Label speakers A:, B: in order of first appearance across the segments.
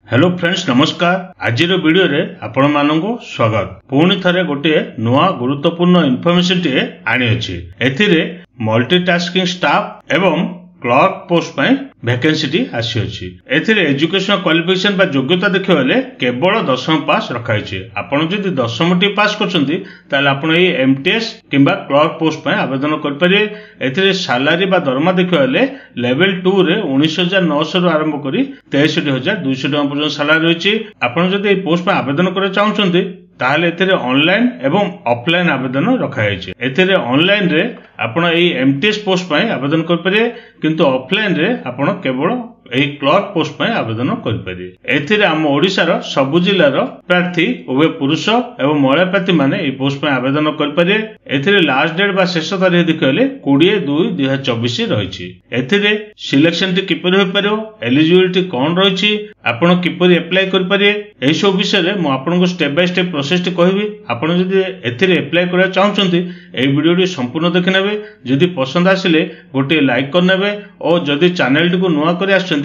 A: Hello friends नमस्कार। आज video रे आपण मानंको स्वागत। पुणी थरे गोटे नुआ गुरुत्वपूर्ण इनफॉरमेशन टे आनी अछि। एथिरे मल्टीटास्किंग स्टाफ एवं क्लर्क पोस्ट पय वैकेंसी आसी अछि। एथिरे एजुकेशनल क्वालिफिकेशन बा योग्यता देखिबले केवल 10वीं पास रखाई छै। आपण जदि 10वीं टी पास करछन्ती ताले आपण ए एमटीएस किबा क्लर्क पोस्ट पय आवेदन कर परिए। एथिरे सैलरी बा दरमा देखिबले लेवल 2 रे 19900 रु आरंभ करी 63200 टका पर्यंत सैलरी रहिछि। आपण जदि ए पोस्ट पय आवेदन करे चाहछन्ती ताहले एथिरे ऑनलाइन एवं ऑफलाइन आवेदन रखाई छै। एथिरे ऑनलाइन रे आपण ए एमटीएस पोस्ट पय आवेदन कर परिए, किंतु ऑफलाइन रे आपण केवल एही क्लर्क पोस्ट पय आवेदन कर परिए। एथिरे हम ओडिसा रो सब जिल्ला रो प्रार्थी उभय पुरुष एवं महिला प्रार्थी माने ए पोस्ट पय आवेदन कर परिए। एथिरे लास्ट डेट बा शेष तारीख देखले 20/2/2024 रहिछि। एथिरे सिलेक्शन टी किपर होय परियो, एलिजिबिलिटी कोन रहिछि, आपण किपर अप्लाई कर परिए, एही सब विषय रे मु आपन को step by step process T कहबी। आपण जदि एथिरे अप्लाई करा चाहछन्ती एही वीडियो टी संपूर्ण देखनेबे। जदि पसंद आसिले गोटे लाइक करनेबे और जदि चैनल टी को नुआ करे आछन्ती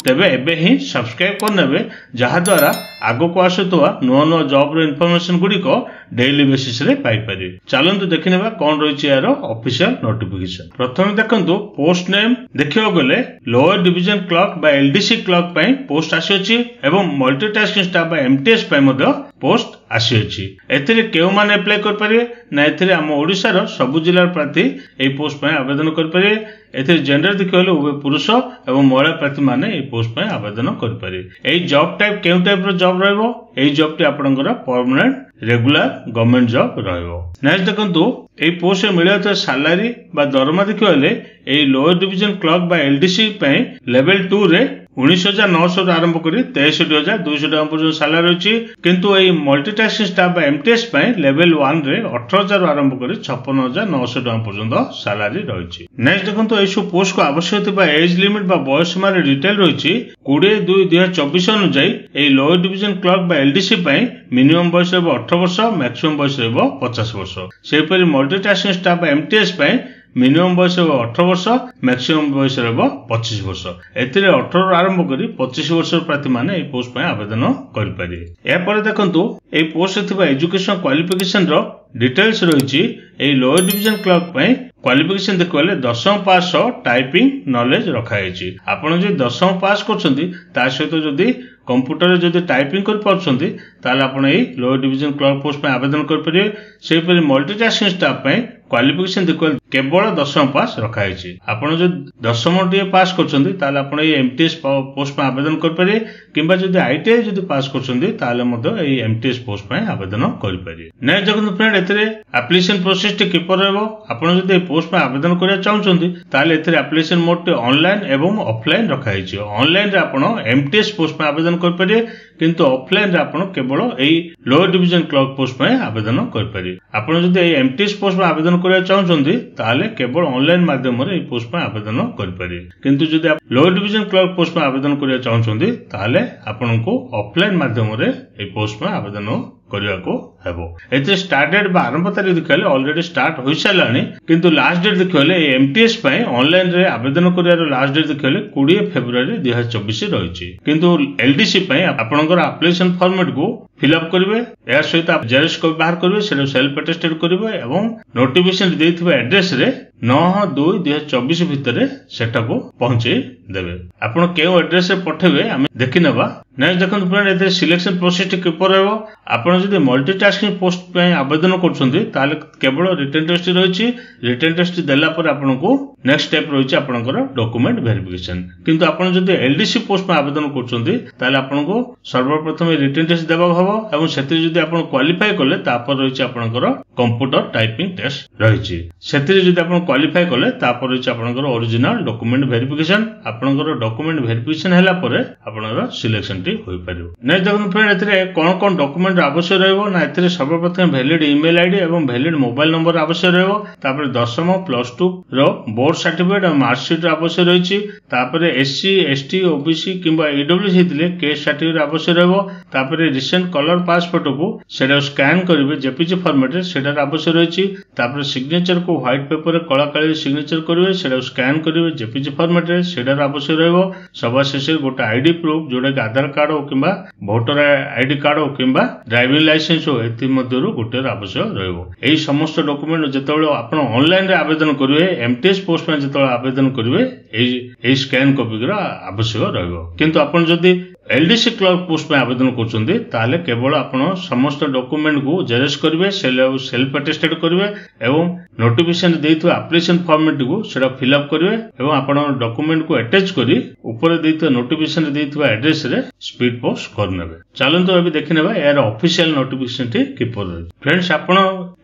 A: तेबे एबे ही सब्सक्राइब करनेबे, जहा द्वारा आगो को आसुतवा नुआ नुआ जॉब रो इन्फॉर्मेशन गुडी को डेली बेसिस रे पाई पारि। चलंतु देखिनेबा कोन रहिछि यारो ऑफिशियल नोटिफिकेशन। प्रथम देखंतु पोस्ट नेम देखियो गले लोअर डिवीजन क्लर्क बा एलडीसी क्लर्क पय पोस्ट आसी अछि एवं मल्टीटास्किंग स्टाफ बा एमटीएस पय मध्य पोस्ट आसी अछि। एथिरे केउ माने अप्लाई कर परिए ना एथिरे हम ओडिसा रो सब जिल्ला प्रार्थी ए पोस्ट पय आवेदन कर परिए। एथिरे जेंडर देखियो उभय पुरुष एवं महिला प्रार्थी माने ए पोस्ट पय आवेदन कर परिए। एई जॉब टाइप केउ टाइप रो जॉब रहबो, एई जॉब टी आपनकर परमानेंट रेगुलर गवर्नमेंट जॉब रहबो। नेक्स्ट देखंतु एई पोस्ट रे मिलियो त सैलरी बा दरमा देखियोले एई लोअर डिवीजन क्लर्क बा एलडीसी पय लेवल 2 रे 19900 आरंभ करी 63200 टका पर्यंत सैलरी अछि, किंतु एई मल्टीटास्किंग स्टाफ बा एमटीएस पय लेवल 1 रे 18000 आरंभ करी 56900 टका पर्यंत सैलरी रहिछि। नेक्स्ट देखंतु एई सब पोस्ट को आवश्यक बा एज लिमिट बा बयस सीमा रे डिटेल रहिछि। 20/2/2024 अनुसार एई लोअर डिवीजन क्लर्क बा एलडीसी पय मिनिमम बयस रहबो 18 वर्ष, मैक्सिमम बयस रहबो 50 वर्ष। सेपरि मल्टीटास्किंग स्टाफ बा एमटीएस पय मिनिमम बयस 18 वर्ष, मैक्सिमम बयस रहबो 25 वर्ष। एथिरे 18 आरंभ करी 25 वर्ष प्रार्थी माने ए पोस्ट पय आवेदन करि परिए। या पर देखंतु ए पोस्ट थिबा एजुकेशन क्वालिफिकेशन रो डिटेल्स रहिछि। ए लोअर डिवीजन क्लर्क पय क्वालिफिकेशन देखले 10वीं पास टाइपिंग नॉलेज रखाइछि। आपण जे 10वीं पास करछन्ती ता सहित जदि कंप्यूटर रे जदि टाइपिंग कर पाउछन्ती ताले आपण ए लोअर डिवीजन क्लर्क पोस्ट पय आवेदन कर परिए। सेपरि मल्टीटास्किंग स्टाफ पय क्वालिफिकेशन देखले केवल 10वीं पास रखाइछि। आपण जे 10वीं टी पास करछन्ती ताले आपण ए एमटीएस पोस्ट पय आवेदन कर परिए, किबा जदि आईटीआई जदि पास करछन्ती ताले मधो ए एमटीएस पोस्ट पय आवेदन कर परिए। नेक्स्ट देखंतु फ्रेंड एथिरे एप्लीकेशन प्रोसेस टी किपर रहबो। आपण जदि पोस्ट पय आवेदन करिया चाहछन्ती ताले एथिरे एप्लीकेशन मोड टी ऑनलाइन एवं ऑफलाइन रखाइछि। ऑनलाइन रे आपण एमटीएस पोस्ट पय आवेदन कर परिए, किंतु ऑफलाइन रे आपण केवल एई लोअर डिवीजन क्लर्क पोस्ट पय आवेदन कर परिए। आपण जदि एई एमटीएस पोस्ट पय आवेदन करिया चाहछन्ती ताले केवल ऑनलाइन माध्यम रे एई पोस्ट पय आवेदन कर परिए, किंतु जदि आप लोअर डिवीजन क्लर्क पोस्ट पय आवेदन करिया चाहछन्ती ताले आपनको ऑफलाइन माध्यम रे एई पोस्ट पय आवेदन करिया को हेबो। एते स्टार्ट डेट बा आरंभ तारीख देखले ऑलरेडी स्टार्ट होई सालानी, किंतु लास्ट डेट देखले एमटीएस पय ऑनलाइन रे आवेदन करियार लास्ट डेट देखले 20 फेब्रुआरी 2024 रहिछि। किंतु एलडीसी पय आपनकर एप्लीकेशन फॉर्मेट को फिलअप करिवे, या सहित आप जेरॉक्स कॉपी बाहर करिवे, सेरे सेल्फ अटेस्टेड करिवे एवं नोटिफिकेशन देथिबा एड्रेस रे 9/2/2024 भितरे सेटा को पहुंचे देबे। आपण केउ एड्रेस रे पठेबे हम देखिनबा। नेक्स्ट देखंतु फ्रेंड एते सिलेक्शन प्रोसेस टी किपर रहबो। आपण जदि मल्टीटास्किंग पोस्ट पय आवेदन करछन्ती ताले केवल रिटन टेस्ट रहिछि। रिटन टेस्ट देला पर आपनको नेक्स्ट स्टेप रहिछि आपनकर डॉक्यूमेंट वेरिफिकेशन। किंतु आपण जदि एलडीसी पोस्ट पय आवेदन करछन्ती ताले आपनको सर्वप्रथम रिटन टेस्ट देबा हबो एवं सेति जदि आपण क्वालिफाई करले तापर रहिछि आपनकर कंप्यूटर टाइपिंग टेस्ट रहिछि। सेति जदि आपण क्वालिफाई करले तापर रहिछि आपनकर ओरिजिनल डॉक्यूमेंट वेरिफिकेशन। आपनकर डॉक्यूमेंट वेरिफिकेशन हैला परे आपनकर सिलेक्शन टी होई परियो। नेक्स्ट देखन फ्रेंड एथिरे कोन डॉक्यूमेंट आवश्यक रहबो ना एथिरे सर्वप्रथम वैलिड ईमेल आईडी एवं वैलिड मोबाइल नंबर आवश्यक रहबो। तापर 10वीं प्लस 2 रो बोर्ड सर्टिफिकेट और मार्कशीट आवश्यक रहिछि। तापर एससी एसटी ओबीसी किबा ईडब्ल्यूएस हेतिले केस सर्टिफिकेट आवश्यक रहबो। तापर रिसेंट कलर पास फोटो को सेटा स्कैन करिवे जेपीजी फॉर्मेट रे, सेटा सेटार आवश्यक रही। तापर सिग्नेचर को व्हाइट पेपर रे कला काली सिग्नेचर करेंगे, सेटा स्कैन करेंगे जेपीजी फॉर्मेट रे, सेटार आवश्यक रहिबो। सभा शेष गोटे आईडी प्रूफ जोटा कि आधार कार्ड हो किंबा भोटर आईडी कार्ड हो किंबा ड्राइविंग लाइसेंस हो, एथि मध्यरु गोटे आवश्यक रहिबो। एही समस्त डॉक्यूमेंट जेतेबेले आपण ऑनलाइन रे आवेदन करिवे, एमटीएस पोस्ट में जेतेबेले आवेदन करिवे, एही स्कैन कॉपी रा आवश्यक रहिबो। किंतु आपण जदि एलडीसी क्लर्क पोस्ट में आवेदन करछन्ती ताले केवल आपण समस्त डॉक्यूमेंट को जेरेक्स करिवे, सेल्फ अटेस्टेड करिवे एवं नोटिफिकेशन देइथो एप्लीकेशन फॉर्मेट को सेटा फिल अप करिवे एवं आपण डॉक्यूमेंट को अटैच करी ऊपर देइथो नोटिफिकेशन देइथो एड्रेस रे स्पीड पोस्ट करनेबे। चलंतु अभी देखिनेबा यार ऑफिशियल नोटिफिकेशन टी किपर रही। फ्रेंड्स, आपण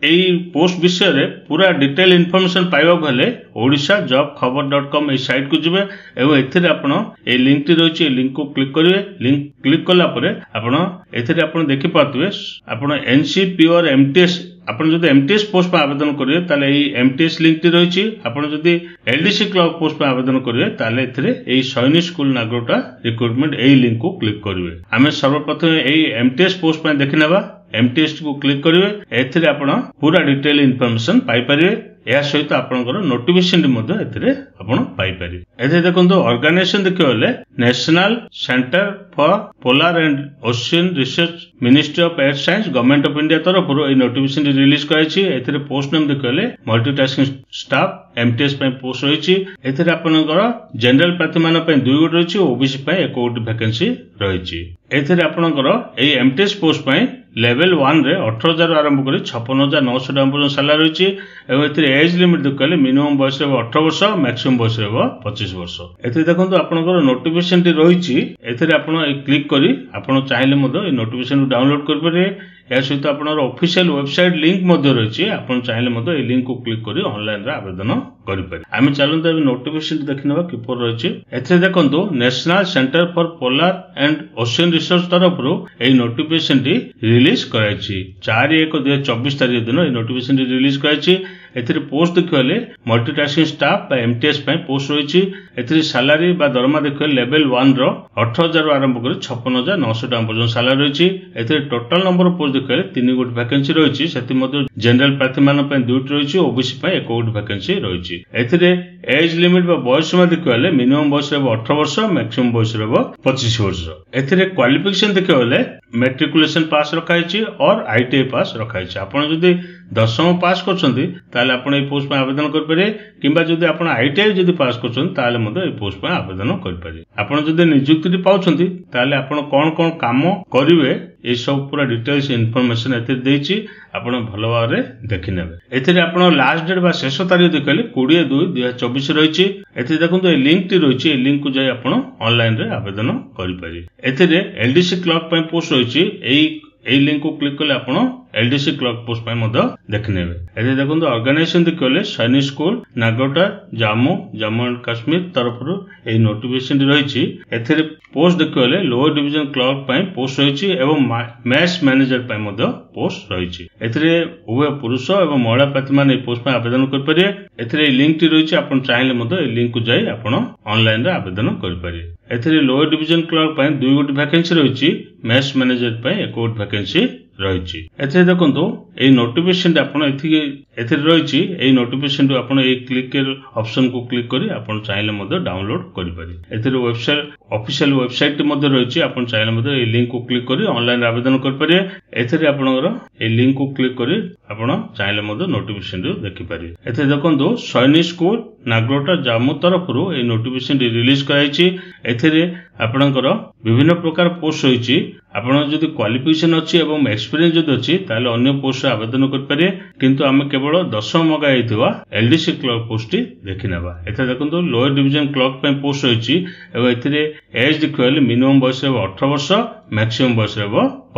A: एई पोस्ट विषय रे पूरा डिटेल इन्फॉर्मेशन पाइबा भले odishaJobKhabar.com ए साइट को जिवे एवं एथिरे आपण ए लिंक टी रहिछि, लिंक को क्लिक करिवे। लिंक क्लिक कला परे आपण एथिरे आपण देखि पातुवे आपण एनसीपी और एमटीएस आपण जदि एमटीएस पोस्ट पर आवेदन करिवे ताले एई एमटीएस लिंक टी रहिछि। आपण जदि एलडीसी क्लर्क पोस्ट पर आवेदन करिवे ताले एथिरे एई सैनिक स्कूल नागरोटा रिक्रुटमेंट एई लिंक को क्लिक करिवे। आमे सर्वप्रथम एई एमटीएस पोस्ट पर देखिनेबा। एमटीएस को क्लिक करिवे, एथिरे आपण पूरा डिटेल इन्फॉर्मेशन पाई परिवे। या सहित आपनकर नोटिफिकेशन मध्ये एथिरे आपण पाई परिवे। एथे देखंतु ऑर्गेनाइजेशन देखिबले National Centre for Polar and Ocean Research Ministry of Air Science Government of India तरफ ए नोटिफिकेशन रिलीज कराइछि। एथिरे पोस्ट नेम देखिबले मल्टीटास्किंग स्टाफ एमटीएस पे पोस्ट रहिछि। एथिरे आपनकर जनरल प्रार्थी मान पे 2 गोट रहिछि, ओबीसी पे 1 गोट वैकेंसी रहिछि। एथिरे आपनकर एई एमटीएस पोस्ट पे लेवल 1 रे 18,000 आरंभ करी 56,900 टका पर्यंत सैलरी रहिछि एवं एथिरे एज लिमिट देखले मिनिमम बयस रे 18 वर्ष, मैक्सिमम बयस रे 25 वर्ष। एथिरे देखंतु आपनकर नोटिफिकेशन टी रहिछि। एथिरे आपण क्लिक करी आपण चाहिले मधो ए नोटिफिकेशन डाउनलोड कर परिबे। या सहित आपनर ऑफिशियल वेबसाइट लिंक मध्ये रहिछि, आपण चाहिले मधो ए लिंक को क्लिक करी ऑनलाइन रे आवेदन करि पारि। आमे चलंतु ए नोटिफिकेशन देखिनबा किपर रहिछि। एथिरे देखंतु National Centre for Polar and Ocean Research तरफरु ए नोटिफिकेशन टी रिलीज कराइछि। 4/1/2024 तारिख दिन ए नोटिफिकेशन टी रिलीज कराइछि। एथिरे पोस्ट देखले मल्टीटास्किंग स्टाफ बा एमटीएस पे पोस्ट रहिछि। एथिरे सैलरी बा दरमा देखले लेवल 1 रो 18,000 आरंभ करी 56,900 टका पर्यंत सैलरी रहिछि। एथिरे टोटल नंबर ऑफ पोस्ट देखले 3 गोट वैकेंसी रहिछि। सेति मध्ये जनरल प्रार्थी मान पे 2 रहिछि, ओबीसी पे 1 गोट वैकेंसी रहिछि। एथिरे एज लिमिट बा बयस में देखले मिनिमम बयस रे 18 वर्ष, मैक्सिमम बयस रे 25 वर्ष। एथिरे क्वालिफिकेशन देखले मैट्रिकुलेशन पास रखाइछि और आईटीआई पास रखाइछि। आपण जदि 10वीं पास करछन्ती ताले आपण ए पोस्ट पे आवेदन कर पारे, किंबा जदि आपण आईटीआई जदि पास करछन्ती ताले मते ए पोस्ट पे आवेदन कर पारे। आपण जदि नियुक्ति पाउछन्ती ताले आपण कोन कोन काम करिवे ए सब पूरा डिटेल्स इन्फॉर्मेशन एते देछि, आपण भलो भाबरे देखि नेबे। एथिरे आपण लास्ट डेट बा शेष तारिख देखले 20/2/2024 रहिछि। एथे देखंतु ए लिंक टी रहिछि, ए लिंक को जाय आपण ऑनलाइन रे आवेदन करि पारि। एथिरे एलडीसी क्लर्क पे पोस्ट रहिछि, एई लिंक को क्लिक कले आपण एलडीसी क्लर्क पोस्ट पे मध्य देखिनेबे। एथे देखंतु ऑर्गेनाइजेशन देखले सैनिक स्कूल नागरोटा जम्मू एंड कश्मीर तरफरु ए नोटिफिकेशन रहिछि। एथिरे पोस्ट देखले लोअर डिवीजन क्लर्क पे पोस्ट रहिछि एवं मैथ्स मैनेजर पे मध्य पोस्ट रहिछि। एथिरे उभय पुरुष एवं महिला प्रार्थी मान ए पोस्ट पे आवेदन कर परिबे। एथिरे लिंक टी रहिछि, आपण चाहिले मध्य ए लिंक को जाई आपण ऑनलाइन रे आवेदन कर परिबे। एथिरे लोअर डिवीजन क्लर्क पे 2 गोट वैकेंसी रहिछि, मैथ्स मैनेजर पे 1 गोट वैकेंसी रहिछि। एथे देखंतु ए नोटिफिकेशन आपण एथे रहिछि। ए नोटिफिकेशन तो आपण ए क्लिक ऑप्शन को क्लिक करी आपण चाहिले मध्य डाउनलोड करि पारि। एथे वेबसाइट ऑफिशियल वेबसाइट मध्य रहिछि, आपण चाहिले मध्य ए लिंक को क्लिक करी ऑनलाइन आवेदन कर पारि। एथे आपणकर ए लिंक को क्लिक करी आपण चाहिले मध्य नोटिफिकेशन देखि पारि। एथे देखंतु सैनिक स्कूल नागरोटा जम्मू तरफरु ए नोटिफिकेशन रिलीज कराइछि। एथे आपणकर विभिन्न प्रकार पोस्ट रहिछि। आपण जदि क्वालिफिकेशन अछि एवं एक्सपीरियंस जदि अछि ताले अन्य पोस्ट आवेदन कर पारे, किंतु आमे केवल 10 मगा हेतिबा एलडीसी क्लर्क पोस्ट देखिनेबा। एथे देखंतु लोअर डिवीजन क्लर्क पे पोस्ट रहिछि एवं एथिरे एज देखले मिनिमम बयस 18 वर्ष, मैक्सिमम बयस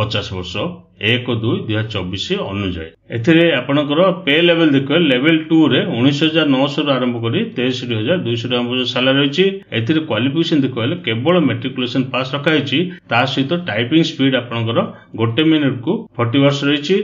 A: 50 वर्ष। 1/2/2024 अनुଯାयी एथिरे आपणकर पे लेवल देखले लेवल 2 रे 19,900 आरंभ करी 63,200 टका पर्यंत सैलरी रहिछि। एथिरे क्वालिफिकेशन देखले केवल मैट्रिकुलेशन पास रखाइछि। ता सहित टाइपिंग स्पीड आपणकर 1 मिनिट को 40 वर्ड्स रहिछि।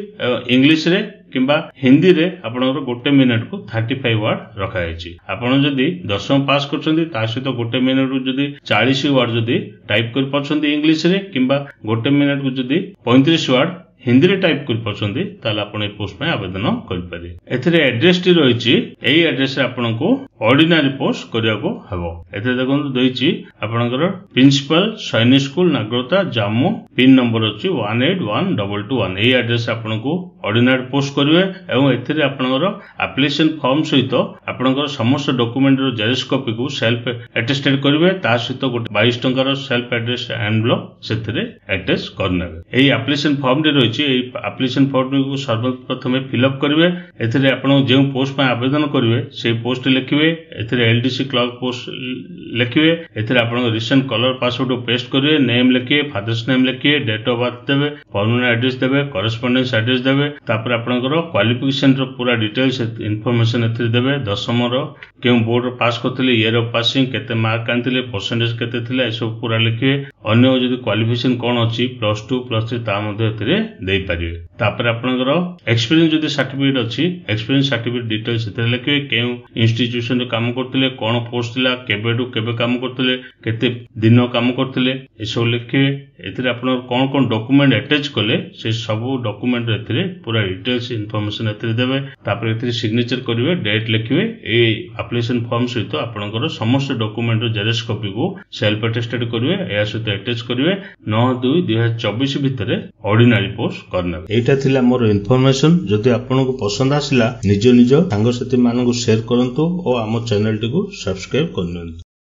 A: इंग्लिश रे किंबा हिंदी रे आपणकर 1 मिनिट को 35 वर्ड रखाइछि। आपण जदि 10वीं पास करछन्ती ता सहित 1 मिनिट को जदि 40 वर्ड जदि टाइप कर परछन्ती इंग्लिश रे, किंबा 1 मिनिट को जदि 35 वर्ड हिंदी रे टाइप कर पाछंती ताले आपण ए पोस्ट पे आवेदन कर पारे। एथिरे एड्रेस टी रहिछि एई एड्रेस रे आपनको ऑर्डिनरी पोस्ट करिया को हबो। एथे देखंतु देछि आपनकर प्रिंसिपल सैनिक स्कूल नागरोता जामु पिन नंबर अछि 181221 एई एड्रेस आपनको ऑर्डिनरी पोस्ट करिवे एवं एथिरे आपनकर एप्लीकेशन फॉर्म सहित आपनकर समस्त डॉक्यूमेंट रो जेरॉक्स कॉपी को सेल्फ अटेस्टेड करिवे ता सहित 22 टंका रो सेल्फ एड्रेस एनवेलप सेथिरे अटैच करनेबे। एई एप्लीकेशन फॉर्म रे रहिछि एई एप्लीकेशन फॉर्म को सर्वप्रथम फिल अप करिवे। एथिरे आपण जे पोस्ट पे आवेदन करिवे से पोस्ट लिखिवे। एथिरे एलडीसी क्लर्क पोस्ट लिखिवे। एथिरे आपण रिसेंट कलर पासवर्ड पेस्ट करिवे, नेम लिखिवे, फादर्स नेम लिखिवे, डेट ऑफ बर्थ देबे, परमानेंट एड्रेस देबे, कॉरेस्पोंडेंस एड्रेस देबे, तापर आपणकर क्वालिफिकेशन रो पूरा डिटेल्स इन्फॉर्मेशन एथिरे देबे। 10th रो केउ बोर्ड पास करथिले, ईयर ऑफ पासिंग, केते मार्क आनथिले, परसेंटेज केते थिले, ए सब पूरा लिखिवे। अन्य जदि क्वालिफिकेशन कोन अछि +2 +3 ता मध्ये एथिरे देई परिवे। तापर आपणकर एक्सपीरियंस जदि सर्टिफिकेट अछि एक्सपीरियंस सर्टिफिकेट डिटेल्स एथिरे लिखिवे। केउ इंस्टीट्यूशन रे काम करथिले, कोन पोस्ट थिला, केबेडू केबे काम करथिले, केते दिन काम करथिले, ए सब लिखिवे। एथिरे आपण कोन कोन डॉक्यूमेंट अटैच कले से सब डॉक्यूमेंट एथिरे पूरा डिटेल्स इन्फॉर्मेशन एथिरे देबे। तापर एथिरे सिग्नेचर करिवे, डेट लिखिवे। ए एप्लीकेशन फॉर्म सहित आपणकर समस्त डॉक्यूमेंट रो जेरॉक्स कॉपी को सेल्फ अटेस्टेड करिवे, या सहित अटैच करिवे। 9/2/2024 भितरे ऑर्डिनरी पोस्ट करनेबे। एटा थिला मोर इन्फॉर्मेशन। जदि आपनको पसंद आसिला निज निज सांग साथी मानकु शेयर करंतु और आम चैनल टी को सब्सक्राइब करनियंतु।